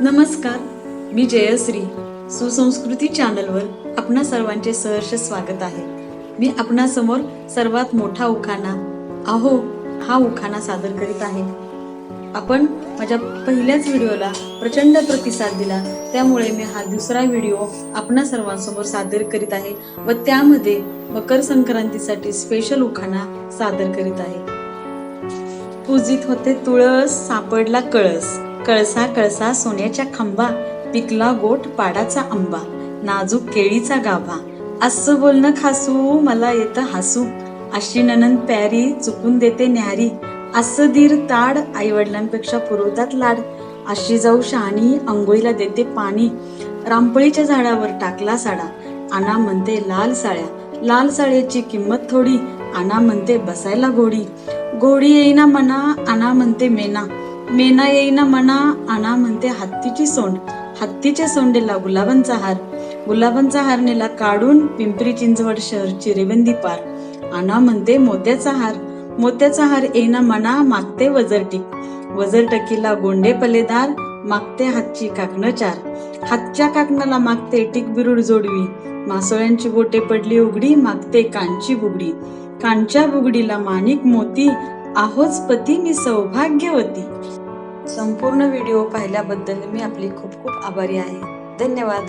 नमस्कार, मी जयश्री. सुसंस्कृती चॅनलवर आपणा सर्वांचे सहर्ष स्वागत आहे. मी आपणासमोर सर्वात मोठा उखाणा आहो हा उखाणा सादर करीत आहे. आपण माझ्या पहिल्याच व्हिडिओला प्रचंड प्रतिसाद दिला, त्यामुळे मी हा दुसरा व्हिडिओ आपणा सर्वांसमोर सादर करीत आहे व त्यामध्ये मकर संक्रांतीसाठी स्पेशल उखाणा सादर करीत आहे. पूजित होते तुळस, सापडला कळस, कळसा कळसा सोन्याच्या खांबा, पिकला गोट पाडाचा आंबा, नाजूक केळीचा गाभा, असं बोलणं खासू मला येतं हसू, अशी नणंद प्यारी चुकून देते न्यारी, असं धीर ताड आई वडिलांपेक्षा पुरवतात लाड, अशी जाऊ शहाणी अंघोळीला देते पाणी, रामपळीच्या झाडावर टाकला साडा, आना म्हणते लाल साळ्या, लाल साळ्याची किंमत थोडी, आना म्हणते बसायला घोडी, घोडी येईना मना आना म्हणते मेना, मेना येईना मना आना म्हणते हत्तीची सोंड, हत्तीच्या सोंडेला गुलाबांचा हार, गुलाबांचा हार नेला काढून पिंपरी चिंचवड शहरची रेवंदी पार, आना म्हणते मोत्याचा हार, मोत्याचा हार येईना मना मागते वजरटीक, वजरटकीला गोंडे पलेदार, मागते हातची काकणं चार, हातच्या काकणाला मागते टिक बिरुड जोडवी, मासोळ्यांची बोटे पडली उघडी, मागते कांची बुगडी, कांच्या बुगडीला माणिक मोती, आहोच पती मी सौभाग्यवती. संपूर्ण व्हिडिओ पाहिल्याबद्दल मी आपली खूप खूप आभारी आहे. धन्यवाद.